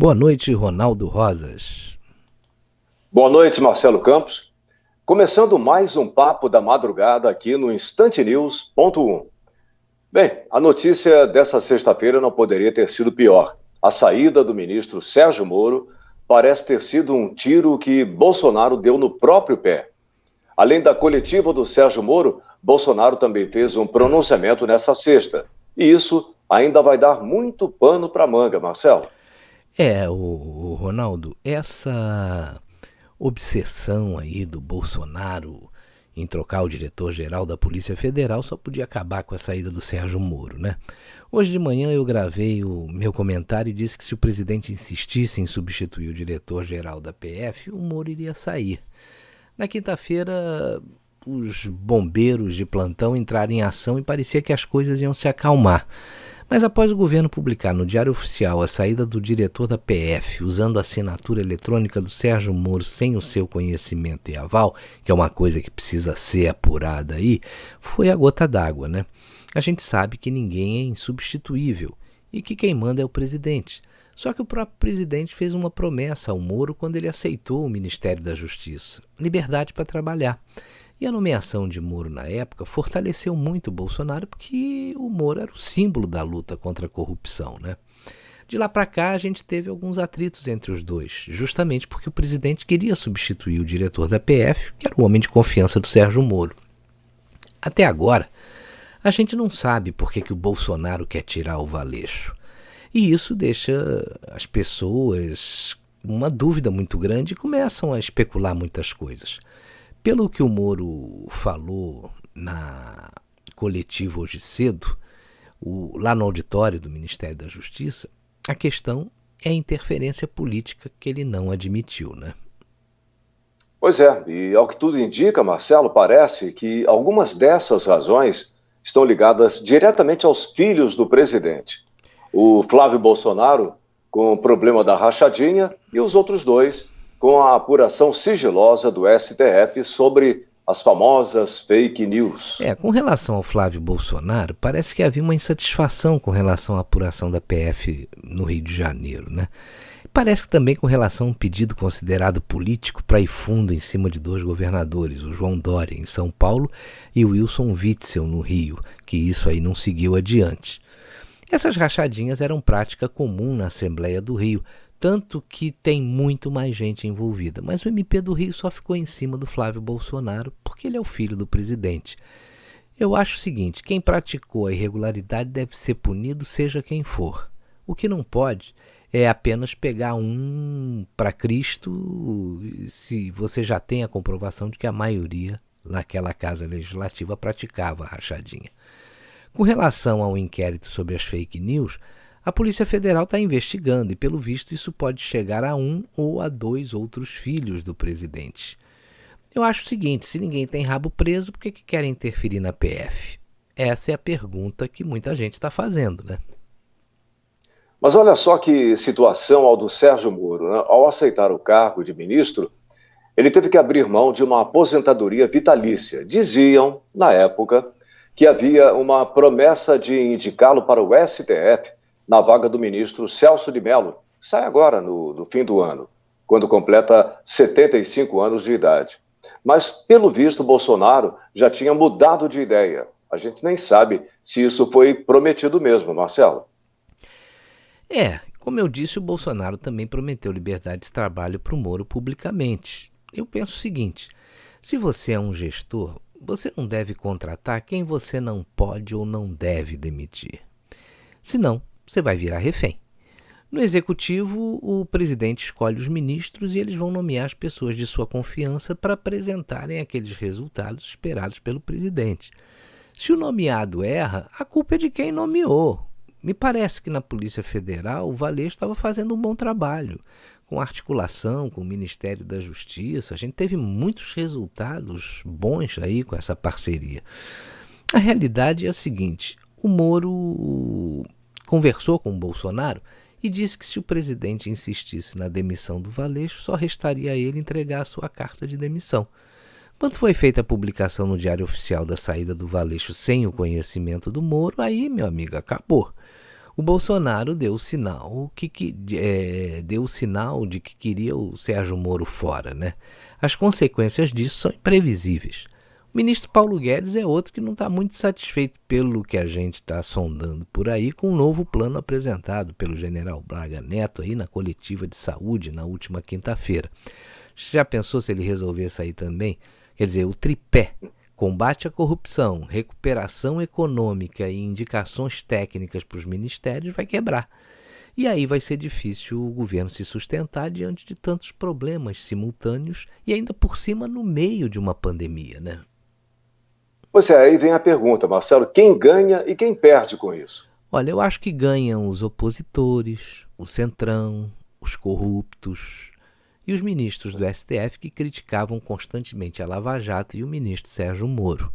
Boa noite, Ronaldo Rosas. Boa noite, Marcelo Campos. Começando mais um papo da madrugada aqui no instantenews.1. Bem, a notícia dessa sexta-feira não poderia ter sido pior. A saída do ministro Sérgio Moro parece ter sido um tiro que Bolsonaro deu no próprio pé. Além da coletiva do Sérgio Moro, Bolsonaro também fez um pronunciamento nesta sexta. E isso ainda vai dar muito pano para manga, Marcelo. O Ronaldo, essa obsessão aí do Bolsonaro em trocar o diretor-geral da Polícia Federal só podia acabar com a saída do Sérgio Moro, né? Hoje de manhã eu gravei o meu comentário e disse que se o presidente insistisse em substituir o diretor-geral da PF, o Moro iria sair. Na quinta-feira, os bombeiros de plantão entraram em ação e parecia que as coisas iam se acalmar. Mas após o governo publicar no Diário Oficial a saída do diretor da PF usando a assinatura eletrônica do Sérgio Moro sem o seu conhecimento e aval, que é uma coisa que precisa ser apurada aí, foi a gota d'água, né? A gente sabe que ninguém é insubstituível e que quem manda é o presidente. Só que o próprio presidente fez uma promessa ao Moro quando ele aceitou o Ministério da Justiça: liberdade para trabalhar. E a nomeação de Moro na época fortaleceu muito o Bolsonaro porque o Moro era o símbolo da luta contra a corrupção, né? De lá para cá a gente teve alguns atritos entre os dois, justamente porque o presidente queria substituir o diretor da PF, que era o homem de confiança do Sérgio Moro. Até agora, a gente não sabe por que o Bolsonaro quer tirar o Valeixo. E isso deixa as pessoas com uma dúvida muito grande e começam a especular muitas coisas. Pelo que o Moro falou na coletiva hoje cedo, lá no auditório do Ministério da Justiça, a questão é a interferência política que ele não admitiu, né? Pois é, e ao que tudo indica, Marcelo, parece que algumas dessas razões estão ligadas diretamente aos filhos do presidente. O Flávio Bolsonaro, com o problema da rachadinha, e os outros dois, com a apuração sigilosa do STF sobre as famosas fake news. Com relação ao Flávio Bolsonaro, parece que havia uma insatisfação com relação à apuração da PF no Rio de Janeiro, né? Parece que também com relação a um pedido considerado político para ir fundo em cima de dois governadores, o João Dória em São Paulo e o Wilson Witzel no Rio, que isso aí não seguiu adiante. Essas rachadinhas eram prática comum na Assembleia do Rio, tanto que tem muito mais gente envolvida. Mas o MP do Rio só ficou em cima do Flávio Bolsonaro porque ele é o filho do presidente. Eu acho o seguinte: quem praticou a irregularidade deve ser punido, seja quem for. O que não pode é apenas pegar um para Cristo se você já tem a comprovação de que a maioria naquela casa legislativa praticava a rachadinha. Com relação ao inquérito sobre as fake news, a Polícia Federal está investigando e, pelo visto, isso pode chegar a um ou a dois outros filhos do presidente. Eu acho o seguinte: se ninguém tem rabo preso, por que querem interferir na PF? Essa é a pergunta que muita gente está fazendo, né? Mas olha só que situação ao do Sérgio Moro, né? Ao aceitar o cargo de ministro, ele teve que abrir mão de uma aposentadoria vitalícia. Diziam, na época, que havia uma promessa de indicá-lo para o STF na vaga do ministro Celso de Mello, que sai agora no fim do ano, quando completa 75 anos de idade. Mas, pelo visto, Bolsonaro já tinha mudado de ideia. A gente nem sabe se isso foi prometido mesmo, Marcelo. Como eu disse, o Bolsonaro também prometeu liberdade de trabalho para o Moro publicamente. Eu penso o seguinte: se você é um gestor, você não deve contratar quem você não pode ou não deve demitir. Senão, você vai virar refém. No executivo, o presidente escolhe os ministros e eles vão nomear as pessoas de sua confiança para apresentarem aqueles resultados esperados pelo presidente. Se o nomeado erra, a culpa é de quem nomeou. Me parece que na Polícia Federal o Valeixo estava fazendo um bom trabalho, com articulação com o Ministério da Justiça. A gente teve muitos resultados bons aí com essa parceria. A realidade é a seguinte: o Moro conversou com o Bolsonaro e disse que se o presidente insistisse na demissão do Valeixo, só restaria a ele entregar a sua carta de demissão. Quando foi feita a publicação no Diário Oficial da saída do Valeixo sem o conhecimento do Moro, aí, meu amigo, acabou. O Bolsonaro deu o sinal deu o sinal de que queria o Sérgio Moro fora, né? As consequências disso são imprevisíveis. O ministro Paulo Guedes é outro que não está muito satisfeito pelo que a gente está sondando por aí com o novo plano apresentado pelo general Braga Neto aí na coletiva de saúde na última quinta-feira. Você já pensou se ele resolvesse aí também? Quer dizer, o tripé: combate à corrupção, recuperação econômica e indicações técnicas para os ministérios vai quebrar. E aí vai ser difícil o governo se sustentar diante de tantos problemas simultâneos e ainda por cima no meio de uma pandemia, né? Pois é, aí vem a pergunta, Marcelo, quem ganha e quem perde com isso? Olha, eu acho que ganham os opositores, o centrão, os corruptos e os ministros do STF que criticavam constantemente a Lava Jato e o ministro Sérgio Moro.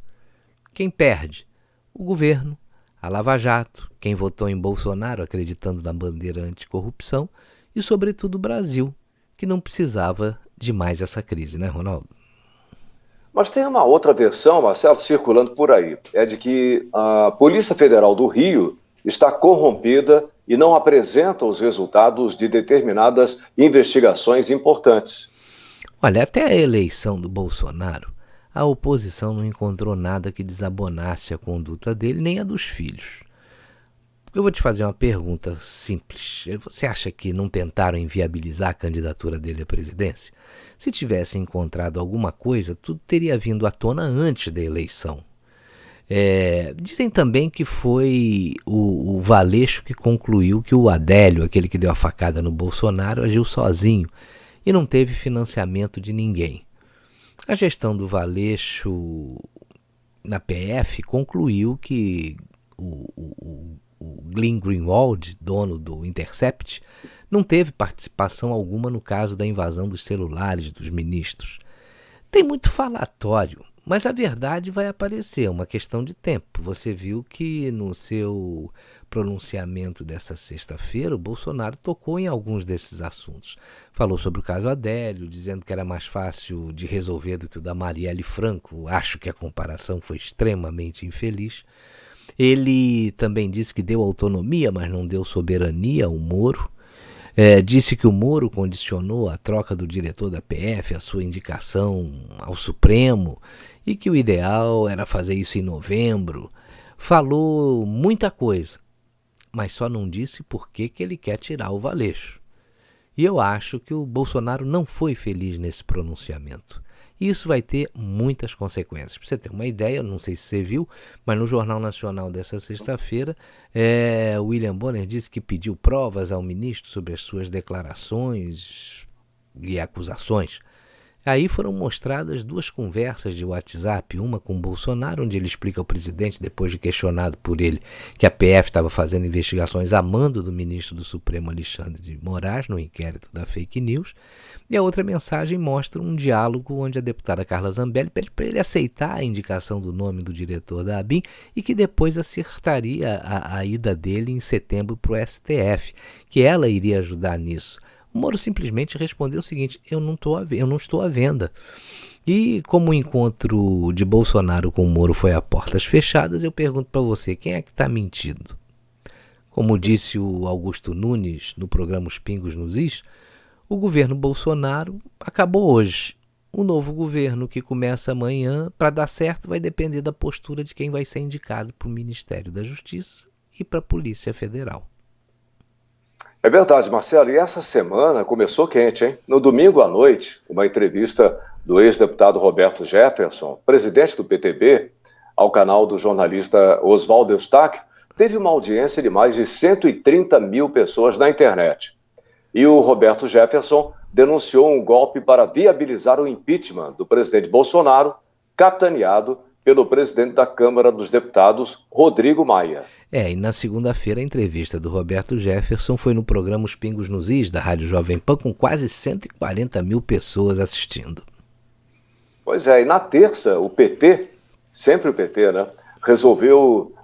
Quem perde? O governo, a Lava Jato, quem votou em Bolsonaro acreditando na bandeira anticorrupção e, sobretudo, o Brasil, que não precisava de mais essa crise, né, Ronaldo? Mas tem uma outra versão, Marcelo, circulando por aí. É de que a Polícia Federal do Rio está corrompida e não apresenta os resultados de determinadas investigações importantes. Olha, até a eleição do Bolsonaro, a oposição não encontrou nada que desabonasse a conduta dele nem a dos filhos. Eu vou te fazer uma pergunta simples. Você acha que não tentaram inviabilizar a candidatura dele à presidência? Se tivesse encontrado alguma coisa, tudo teria vindo à tona antes da eleição. Dizem também que foi o Valeixo que concluiu que o Adélio, aquele que deu a facada no Bolsonaro, agiu sozinho e não teve financiamento de ninguém. A gestão do Valeixo na PF concluiu que o Glenn Greenwald, dono do Intercept, não teve participação alguma no caso da invasão dos celulares dos ministros. Tem muito falatório, mas a verdade vai aparecer, é uma questão de tempo. Você viu que no seu pronunciamento dessa sexta-feira, o Bolsonaro tocou em alguns desses assuntos. Falou sobre o caso Adélio, dizendo que era mais fácil de resolver do que o da Marielle Franco. Acho que a comparação foi extremamente infeliz. Ele também disse que deu autonomia, mas não deu soberania ao Moro. Disse que o Moro condicionou a troca do diretor da PF, a sua indicação ao Supremo, e que o ideal era fazer isso em novembro. Falou muita coisa, mas só não disse por que ele quer tirar o Valeixo. E eu acho que o Bolsonaro não foi feliz nesse pronunciamento. Isso vai ter muitas consequências. Para você ter uma ideia, não sei se você viu, mas no Jornal Nacional dessa sexta-feira, William Bonner disse que pediu provas ao ministro sobre as suas declarações e acusações. Aí foram mostradas duas conversas de WhatsApp, uma com o Bolsonaro, onde ele explica ao presidente, depois de questionado por ele, que a PF estava fazendo investigações a mando do ministro do Supremo Alexandre de Moraes, no inquérito da fake news, e a outra mensagem mostra um diálogo onde a deputada Carla Zambelli pede para ele aceitar a indicação do nome do diretor da ABIN e que depois acertaria a ida dele em setembro para o STF, que ela iria ajudar nisso. O Moro simplesmente respondeu o seguinte: eu não estou à venda. E como o encontro de Bolsonaro com o Moro foi a portas fechadas, eu pergunto para você, quem é que está mentindo? Como disse o Augusto Nunes no programa Os Pingos nos Is, o governo Bolsonaro acabou hoje. O novo governo que começa amanhã, para dar certo, vai depender da postura de quem vai ser indicado para o Ministério da Justiça e para a Polícia Federal. É verdade, Marcelo, e essa semana começou quente, hein? No domingo à noite, uma entrevista do ex-deputado Roberto Jefferson, presidente do PTB, ao canal do jornalista Oswaldo Eustáquio, teve uma audiência de mais de 130 mil pessoas na internet. E o Roberto Jefferson denunciou um golpe para viabilizar o impeachment do presidente Bolsonaro, capitaneado pelo presidente da Câmara dos Deputados, Rodrigo Maia. E na segunda-feira a entrevista do Roberto Jefferson foi no programa Os Pingos nos Is, da Rádio Jovem Pan, com quase 140 mil pessoas assistindo. Pois é, e na terça o PT, sempre o PT, né, resolveu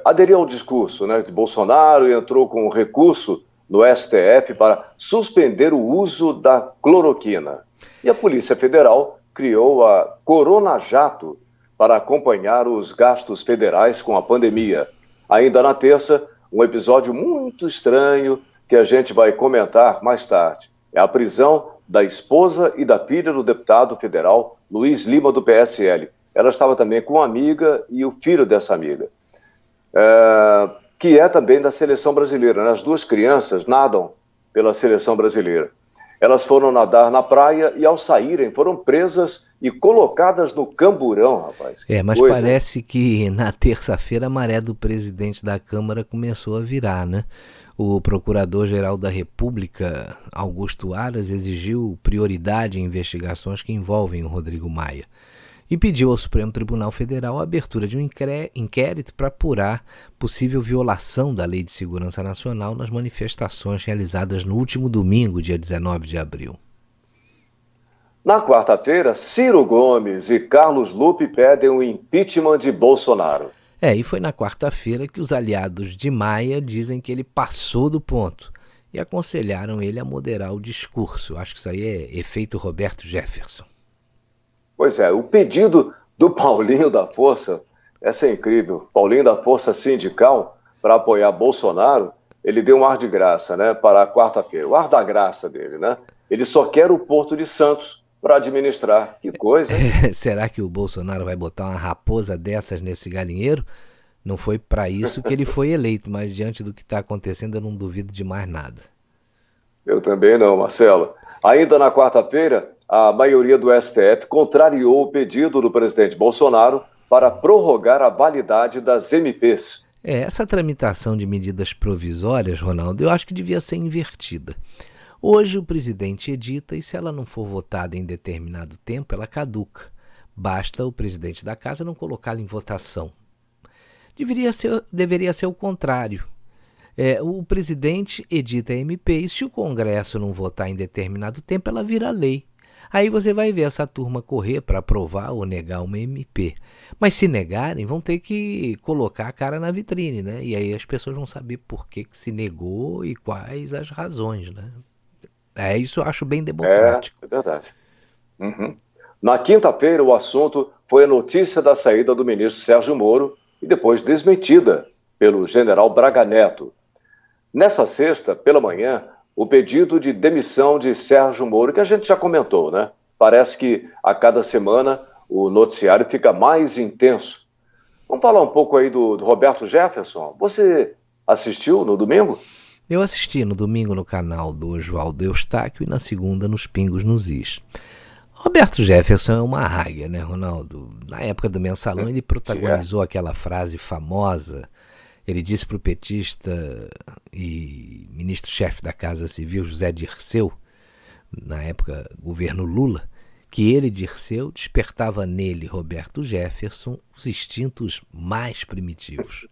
aderir ao discurso, né, de Bolsonaro e entrou com um recurso no STF para suspender o uso da cloroquina. E a Polícia Federal criou a Corona Jato para acompanhar os gastos federais com a pandemia. Ainda na terça, um episódio muito estranho que a gente vai comentar mais tarde. É a prisão da esposa e da filha do deputado federal Luiz Lima, do PSL. Ela estava também com uma amiga e o filho dessa amiga, que é também da seleção brasileira, né? As duas crianças nadam pela seleção brasileira. Elas foram nadar na praia e, ao saírem, foram presas e colocadas no camburão, rapaz. Mas parece que na terça-feira a maré do presidente da Câmara começou a virar, né? O Procurador-Geral da República, Augusto Aras, exigiu prioridade em investigações que envolvem o Rodrigo Maia e pediu ao Supremo Tribunal Federal a abertura de um inquérito para apurar possível violação da Lei de Segurança Nacional nas manifestações realizadas no último domingo, dia 19 de abril. Na quarta-feira, Ciro Gomes e Carlos Lupe pedem o impeachment de Bolsonaro. E foi na quarta-feira que os aliados de Maia dizem que ele passou do ponto e aconselharam ele a moderar o discurso. Acho que isso aí é efeito Roberto Jefferson. Pois é, o pedido do Paulinho da Força, essa é incrível, Paulinho da Força Sindical, para apoiar Bolsonaro, ele deu um ar de graça, né, para a quarta-feira, o ar da graça dele, né? Ele só quer o Porto de Santos para administrar. Que coisa, hein? Será que o Bolsonaro vai botar uma raposa dessas nesse galinheiro? Não foi para isso que ele foi eleito, mas diante do que está acontecendo eu não duvido de mais nada. Eu também não, Marcelo. Ainda na quarta-feira, a maioria do STF contrariou o pedido do presidente Bolsonaro para prorrogar a validade das MPs. Essa tramitação de medidas provisórias, Ronaldo, eu acho que devia ser invertida. Hoje o presidente edita e se ela não for votada em determinado tempo, ela caduca. Basta o presidente da casa não colocá-la em votação. Deveria ser o contrário. O presidente edita a MP e se o Congresso não votar em determinado tempo, ela vira lei. Aí você vai ver essa turma correr para aprovar ou negar uma MP. Mas se negarem, vão ter que colocar a cara na vitrine, né? E aí as pessoas vão saber por que se negou e quais as razões, né? Isso eu acho bem democrático. É verdade. Uhum. Na quinta-feira, o assunto foi a notícia da saída do ministro Sérgio Moro e depois desmentida pelo general Braga Neto. Nessa sexta, pela manhã, o pedido de demissão de Sérgio Moro, que a gente já comentou, né? Parece que a cada semana o noticiário fica mais intenso. Vamos falar um pouco aí do Roberto Jefferson. Você assistiu no domingo? Eu assisti no domingo no canal do Oswaldo Eustáquio e na segunda nos Pingos nos Is. Roberto Jefferson é uma águia, né, Ronaldo? Na época do Mensalão ele protagonizou aquela frase famosa. Ele disse para o petista e ministro-chefe da Casa Civil, José Dirceu, na época governo Lula, que ele, Dirceu, despertava nele, Roberto Jefferson, os instintos mais primitivos.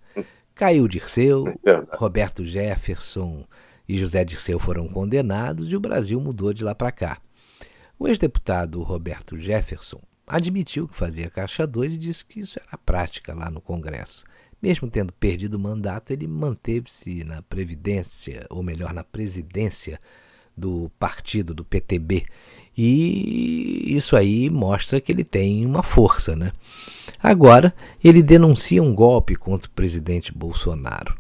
Caiu Dirceu, Roberto Jefferson e José Dirceu foram condenados e o Brasil mudou de lá para cá. O ex-deputado Roberto Jefferson admitiu que fazia caixa 2 e disse que isso era prática lá no Congresso. Mesmo tendo perdido o mandato, ele manteve-se na previdência, ou melhor, na presidência do partido, do PTB. E isso aí mostra que ele tem uma força, né? Agora, ele denuncia um golpe contra o presidente Bolsonaro.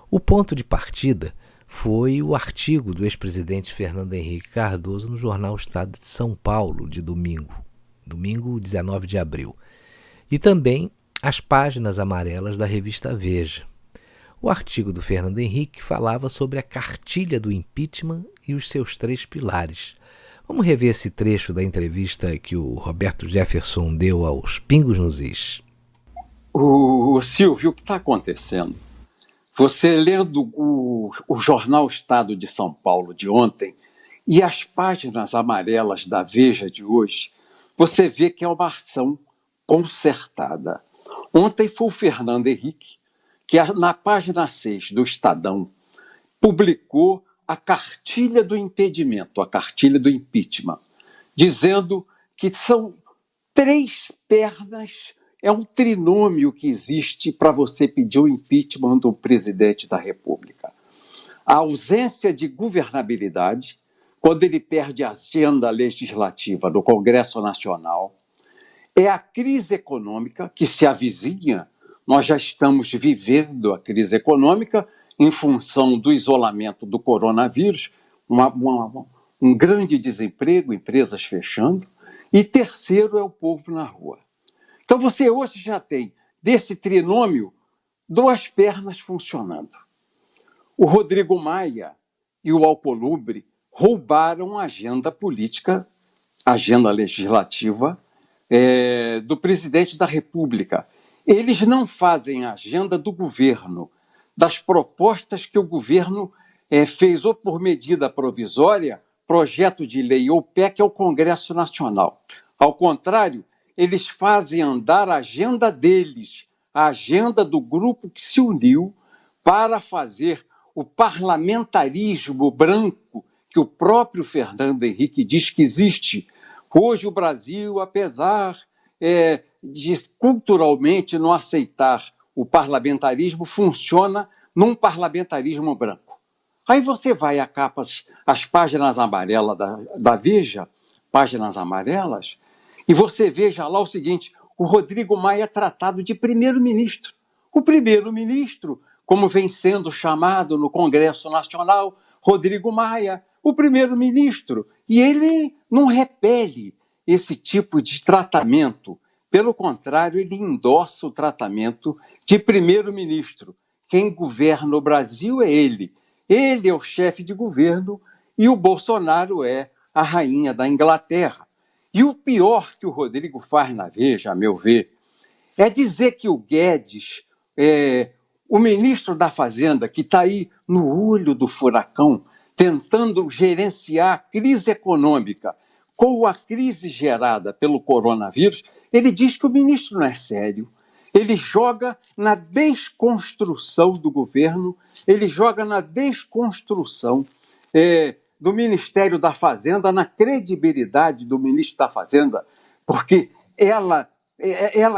O ponto de partida foi o artigo do ex-presidente Fernando Henrique Cardoso no jornal Estado de São Paulo, de domingo 19 de abril. E também as páginas amarelas da revista Veja. O artigo do Fernando Henrique falava sobre a cartilha do impeachment e os seus 3 pilares. Vamos rever esse trecho da entrevista que o Roberto Jefferson deu aos Pingos nos Is. O Silvio, o que está acontecendo? Você lendo o jornal Estado de São Paulo de ontem e as páginas amarelas da Veja de hoje, você vê que é uma ação concertada. Ontem foi o Fernando Henrique, que na página 6 do Estadão publicou a cartilha do impedimento, a cartilha do impeachment, dizendo que são 3 pernas, é um trinômio que existe para você pedir o impeachment do presidente da República. A ausência de governabilidade, quando ele perde a agenda legislativa do Congresso Nacional, é a crise econômica que se avizinha, nós já estamos vivendo a crise econômica em função do isolamento do coronavírus, um grande desemprego, empresas fechando, e terceiro é o povo na rua. Então você hoje já tem, desse trinômio, 2 pernas funcionando. O Rodrigo Maia e o Alcolumbre roubaram a agenda política, agenda legislativa do presidente da República. Eles não fazem a agenda do governo, das propostas que o governo fez ou por medida provisória, projeto de lei ou PEC ao Congresso Nacional. Ao contrário, eles fazem andar a agenda deles, a agenda do grupo que se uniu para fazer o parlamentarismo branco que o próprio Fernando Henrique diz que existe. Hoje o Brasil, apesar de culturalmente não aceitar o parlamentarismo, funciona num parlamentarismo branco. Aí você vai às páginas amarelas da Veja, páginas amarelas, e você veja lá o seguinte: o Rodrigo Maia é tratado de primeiro-ministro. O primeiro-ministro, como vem sendo chamado no Congresso Nacional, Rodrigo Maia, o primeiro-ministro. E ele não repele esse tipo de tratamento. Pelo contrário, ele endossa o tratamento de primeiro-ministro. Quem governa o Brasil é ele. Ele é o chefe de governo e o Bolsonaro é a rainha da Inglaterra. E o pior que o Rodrigo faz na Veja, a meu ver, é dizer que o Guedes, o ministro da Fazenda, que está aí no olho do furacão, tentando gerenciar a crise econômica com a crise gerada pelo coronavírus, ele diz que o ministro não é sério. Ele joga na desconstrução do governo, ele joga na desconstrução do Ministério da Fazenda, na credibilidade do ministro da Fazenda, porque ela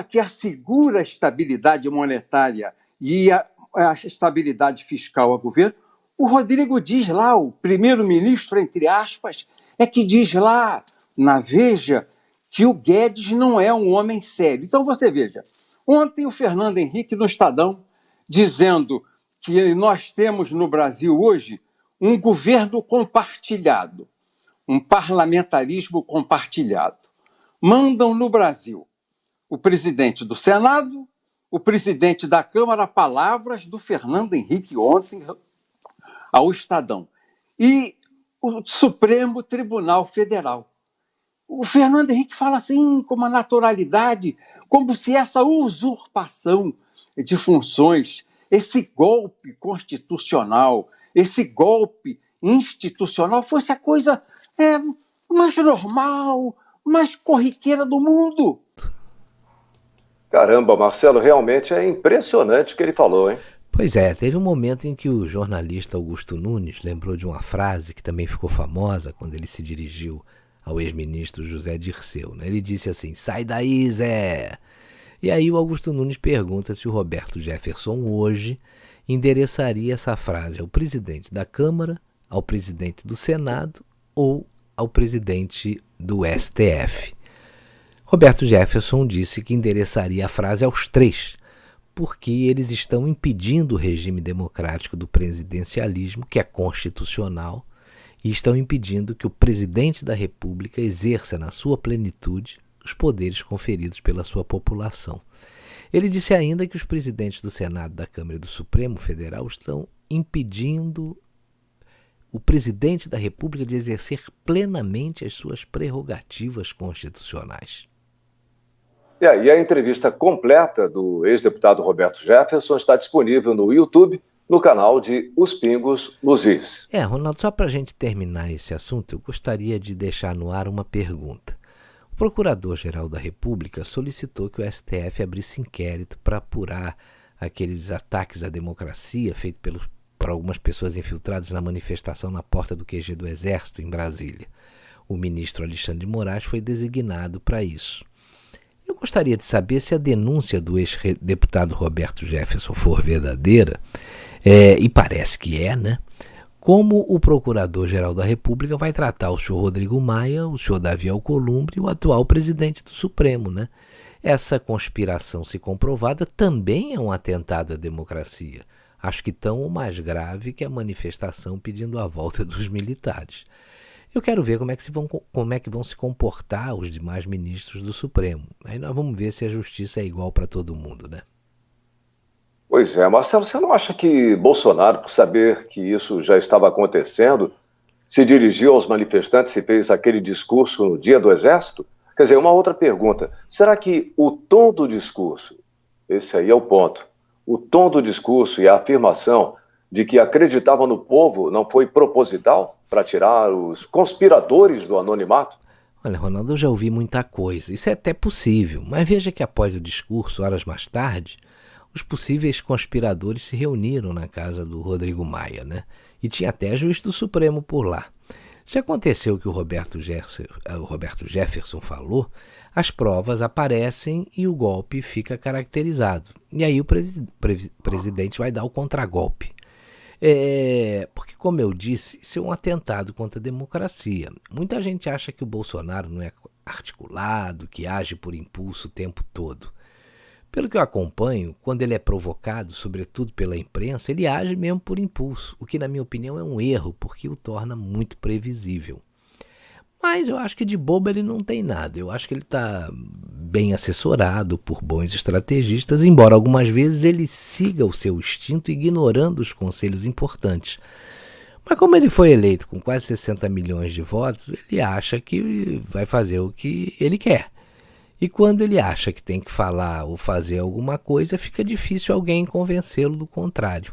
que assegura a estabilidade monetária e a estabilidade fiscal ao governo. O Rodrigo diz lá, o primeiro-ministro, entre aspas, que diz lá na Veja que o Guedes não é um homem sério. Então você veja, ontem o Fernando Henrique no Estadão dizendo que nós temos no Brasil hoje um governo compartilhado, um parlamentarismo compartilhado. Mandam no Brasil o presidente do Senado, o presidente da Câmara, palavras do Fernando Henrique ontem ao Estadão, e o Supremo Tribunal Federal. O Fernando Henrique fala assim, com uma naturalidade, como se essa usurpação de funções, esse golpe constitucional, esse golpe institucional fosse a coisa mais normal, mais corriqueira do mundo. Caramba, Marcelo, realmente é impressionante o que ele falou, hein? Pois é, teve um momento em que o jornalista Augusto Nunes lembrou de uma frase que também ficou famosa quando ele se dirigiu ao ex-ministro José Dirceu, né? Ele disse assim: "Sai daí, Zé!" E aí o Augusto Nunes pergunta se o Roberto Jefferson hoje endereçaria essa frase ao presidente da Câmara, ao presidente do Senado ou ao presidente do STF. Roberto Jefferson disse que endereçaria a frase aos 3, porque eles estão impedindo o regime democrático do presidencialismo, que é constitucional, e estão impedindo que o presidente da República exerça na sua plenitude os poderes conferidos pela sua população. Ele disse ainda que os presidentes do Senado, da Câmara e do Supremo Federal estão impedindo o presidente da República de exercer plenamente as suas prerrogativas constitucionais. E a entrevista completa do ex-deputado Roberto Jefferson está disponível no YouTube, no canal de Os Pingos nos Is. Ronaldo, só para a gente terminar esse assunto, eu gostaria de deixar no ar uma pergunta. O Procurador-Geral da República solicitou que o STF abrisse inquérito para apurar aqueles ataques à democracia feitos por algumas pessoas infiltradas na manifestação na porta do QG do Exército, em Brasília. O ministro Alexandre de Moraes foi designado para isso. Eu gostaria de saber se a denúncia do ex-deputado Roberto Jefferson for verdadeira, e parece que é, né? Como o Procurador-Geral da República vai tratar o senhor Rodrigo Maia, o senhor Davi Alcolumbre e o atual presidente do Supremo, né? Essa conspiração, se comprovada, também é um atentado à democracia. Acho que tão ou mais grave que a manifestação pedindo a volta dos militares. Eu quero ver como é que vão se comportar os demais ministros do Supremo. Aí nós vamos ver se a justiça é igual para todo mundo, né? Pois é, Marcelo, você não acha que Bolsonaro, por saber que isso já estava acontecendo, se dirigiu aos manifestantes e fez aquele discurso no Dia do Exército? Quer dizer, uma outra pergunta: será que o tom do discurso, esse aí é o ponto, o tom do discurso e a afirmação de que acreditava no povo não foi proposital para tirar os conspiradores do anonimato? Olha, Ronaldo, eu já ouvi muita coisa. Isso é até possível, mas veja que após o discurso, horas mais tarde, os possíveis conspiradores se reuniram na casa do Rodrigo Maia, né? E tinha até juiz do Supremo por lá. Se aconteceu o que o Roberto Jefferson falou, as provas aparecem e o golpe fica caracterizado. E aí o presidente vai dar o contragolpe. Porque, como eu disse, isso é um atentado contra a democracia. Muita gente acha que o Bolsonaro não é articulado, que age por impulso o tempo todo. Pelo que eu acompanho, quando ele é provocado, sobretudo pela imprensa, ele age mesmo por impulso, o que na minha opinião é um erro, porque o torna muito previsível. Mas eu acho que de bobo ele não tem nada. Eu acho que ele está bem assessorado por bons estrategistas, embora algumas vezes ele siga o seu instinto ignorando os conselhos importantes. Mas como ele foi eleito com quase 60 milhões de votos, ele acha que vai fazer o que ele quer. E quando ele acha que tem que falar ou fazer alguma coisa, fica difícil alguém convencê-lo do contrário.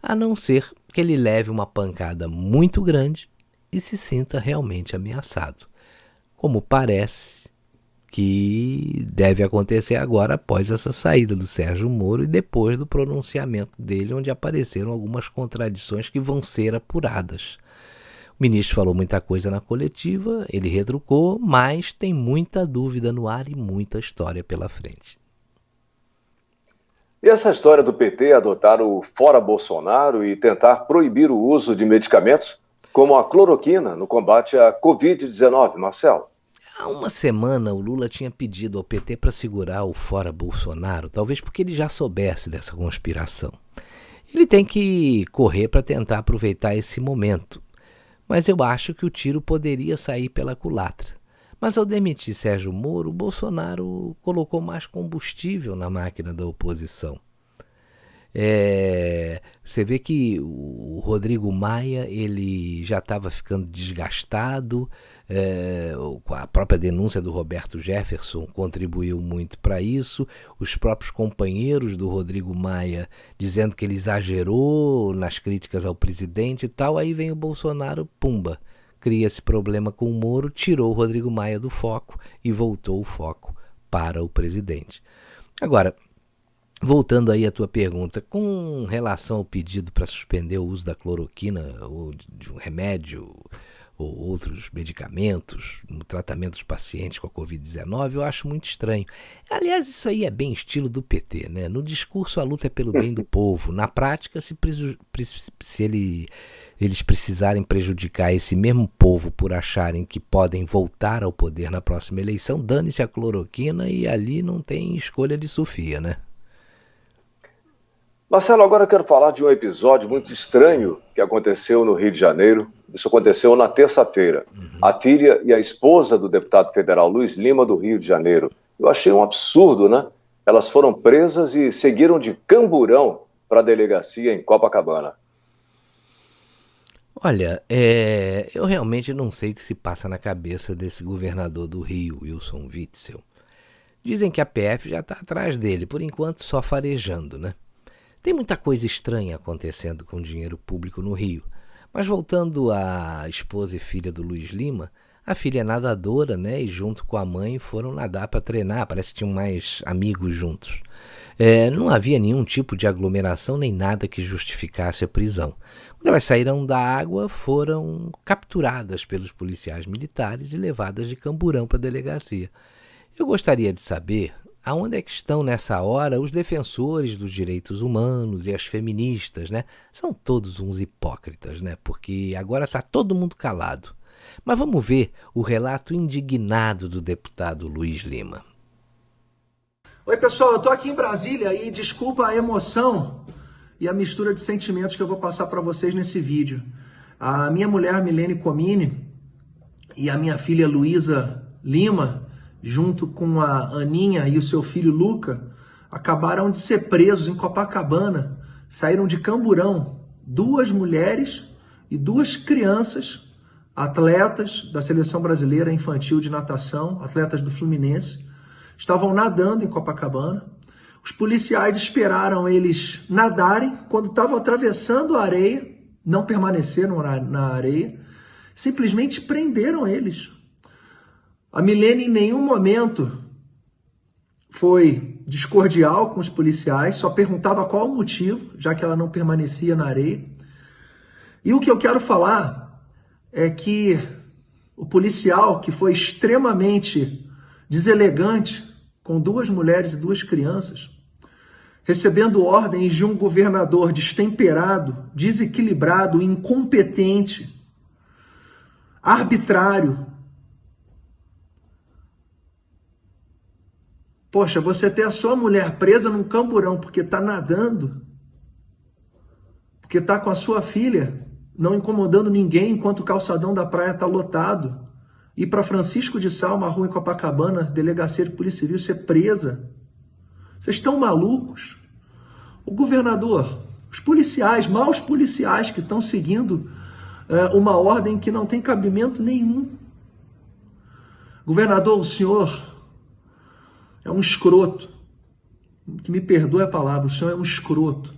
A não ser que ele leve uma pancada muito grande e se sinta realmente ameaçado. Como parece que deve acontecer agora após essa saída do Sérgio Moro e depois do pronunciamento dele, onde apareceram algumas contradições que vão ser apuradas. O ministro falou muita coisa na coletiva, ele retrucou, mas tem muita dúvida no ar e muita história pela frente. E essa história do PT adotar o fora Bolsonaro e tentar proibir o uso de medicamentos como a cloroquina no combate à Covid-19, Marcelo? Há uma semana o Lula tinha pedido ao PT para segurar o fora Bolsonaro, talvez porque ele já soubesse dessa conspiração. Ele tem que correr para tentar aproveitar esse momento. Mas eu acho que o tiro poderia sair pela culatra. Mas ao demitir Sérgio Moro, Bolsonaro colocou mais combustível na máquina da oposição. Você vê que o Rodrigo Maia ele já estava ficando desgastado, a própria denúncia do Roberto Jefferson contribuiu muito para isso, os próprios companheiros do Rodrigo Maia dizendo que ele exagerou nas críticas ao presidente e tal, aí vem o Bolsonaro, pumba, cria esse problema com o Moro, tirou o Rodrigo Maia do foco e voltou o foco para o presidente. Agora, voltando aí à tua pergunta, com relação ao pedido para suspender o uso da cloroquina ou de um remédio ou outros medicamentos no tratamento dos pacientes com a Covid-19, eu acho muito estranho. Aliás, isso aí é bem estilo do PT, né? No discurso a luta é pelo bem do povo, na prática se eles precisarem prejudicar esse mesmo povo por acharem que podem voltar ao poder na próxima eleição, dane-se a cloroquina e ali não tem escolha de Sofia, né? Marcelo, agora eu quero falar de um episódio muito estranho que aconteceu no Rio de Janeiro. Isso aconteceu na terça-feira. A filha e a esposa do deputado federal Luiz Lima, do Rio de Janeiro. Eu achei um absurdo, né? Elas foram presas e seguiram de Camburão para a delegacia em Copacabana. Olha, eu realmente não sei o que se passa na cabeça desse governador do Rio, Wilson Witzel. Dizem que a PF já está atrás dele, por enquanto só farejando, né? Tem muita coisa estranha acontecendo com dinheiro público no Rio. Mas voltando à esposa e filha do Luiz Lima, a filha é nadadora, né? E junto com a mãe foram nadar para treinar, parece que tinham mais amigos juntos. Não havia nenhum tipo de aglomeração nem nada que justificasse a prisão. Quando elas saíram da água, foram capturadas pelos policiais militares e levadas de Camburão para a delegacia. Eu gostaria de saber aonde é que estão nessa hora os defensores dos direitos humanos e as feministas, né? São todos uns hipócritas, né? Porque agora está todo mundo calado. Mas vamos ver o relato indignado do deputado Luiz Lima. Oi, pessoal, eu estou aqui em Brasília e desculpa a emoção. e a mistura de sentimentos que eu vou passar para vocês nesse vídeo. A minha mulher, Milene Comini, e a minha filha, Luísa Lima, junto com a Aninha e o seu filho, Luca, acabaram de ser presos em Copacabana. Saíram de Camburão, 2 mulheres e 2 crianças, atletas da Seleção Brasileira Infantil de Natação, atletas do Fluminense, estavam nadando em Copacabana. Os policiais esperaram eles nadarem. Quando estavam atravessando a areia, não permaneceram na areia, simplesmente prenderam eles. A Milene em nenhum momento foi discordial com os policiais, só perguntava qual o motivo, já que ela não permanecia na areia. E o que eu quero falar é que o policial, que foi extremamente deselegante com 2 mulheres e 2 crianças, recebendo ordens de um governador destemperado, desequilibrado, incompetente, arbitrário. Poxa, você ter a sua mulher presa num camburão porque está nadando, porque está com a sua filha, não incomodando ninguém enquanto o calçadão da praia está lotado, ir para Francisco de Sá, uma rua em Copacabana, delegacia de Polícia Civil, ser presa. Vocês estão malucos? O governador, os policiais, maus policiais que estão seguindo uma ordem que não tem cabimento nenhum. Governador, o senhor é um escroto. Que me perdoe a palavra, o senhor é um escroto.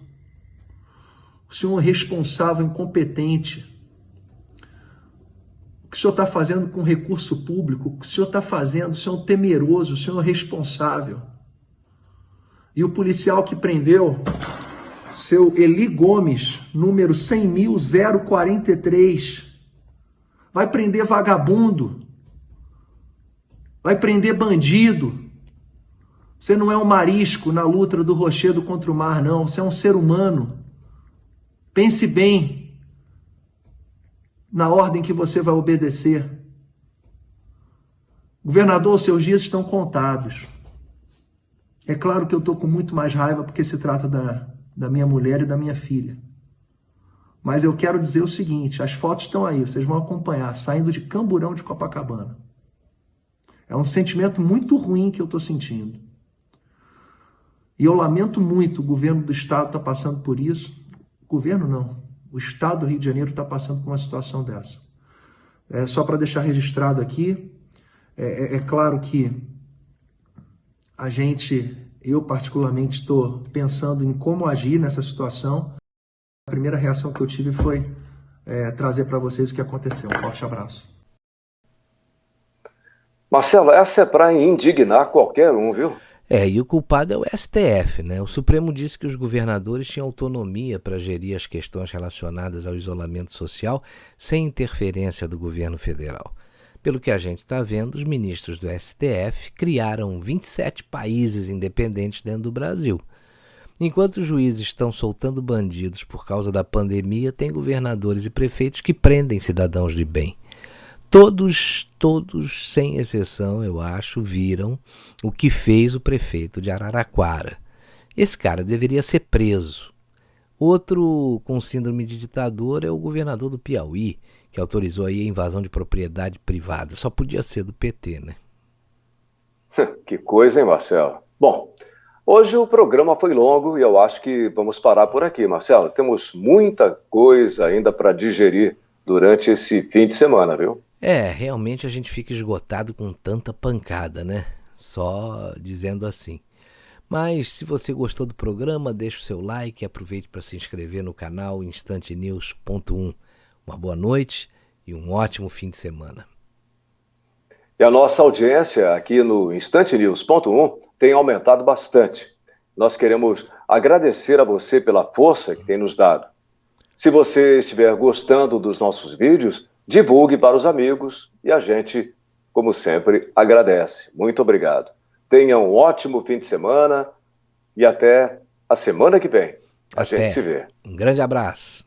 O senhor é um responsável, incompetente. O que o senhor está fazendo com recurso público, o que o senhor está fazendo, o senhor é um temeroso, o senhor é um responsável. E o policial que prendeu, seu Eli Gomes, número 100.043, vai prender vagabundo, vai prender bandido. Você não é um marisco na luta do rochedo contra o mar, não. Você é um ser humano. Pense bem na ordem que você vai obedecer. Governador, seus dias estão contados. É claro que eu estou com muito mais raiva porque se trata da minha mulher e da minha filha. Mas eu quero dizer o seguinte, as fotos estão aí, vocês vão acompanhar, saindo de Camburão de Copacabana. É um sentimento muito ruim que eu estou sentindo. E eu lamento muito, o governo do estado está passando por isso. Governo não, o estado do Rio de Janeiro está passando por uma situação dessa. Só para deixar registrado aqui, é claro que eu particularmente estou pensando em como agir nessa situação. A primeira reação que eu tive foi trazer para vocês o que aconteceu. Um forte abraço. Marcelo, essa é para indignar qualquer um, viu? E o culpado é o STF, né? O Supremo disse que os governadores tinham autonomia para gerir as questões relacionadas ao isolamento social sem interferência do governo federal. Pelo que a gente está vendo, os ministros do STF criaram 27 países independentes dentro do Brasil. Enquanto os juízes estão soltando bandidos por causa da pandemia, tem governadores e prefeitos que prendem cidadãos de bem. Todos, sem exceção, eu acho, viram o que fez o prefeito de Araraquara. Esse cara deveria ser preso. Outro com síndrome de ditador é o governador do Piauí, que autorizou aí a invasão de propriedade privada. Só podia ser do PT, né? Que coisa, hein, Marcelo? Bom, hoje o programa foi longo e eu acho que vamos parar por aqui, Marcelo. Temos muita coisa ainda para digerir durante esse fim de semana, viu? Realmente a gente fica esgotado com tanta pancada, né? Só dizendo assim. Mas se você gostou do programa, deixe o seu like e aproveite para se inscrever no canal instantenews.1. Uma boa noite e um ótimo fim de semana. E a nossa audiência aqui no instantenews.1 tem aumentado bastante. Nós queremos agradecer a você pela força que tem nos dado. Se você estiver gostando dos nossos vídeos, divulgue para os amigos e a gente, como sempre, agradece. Muito obrigado. Tenha um ótimo fim de semana e até a semana que vem. A gente se vê. Um grande abraço.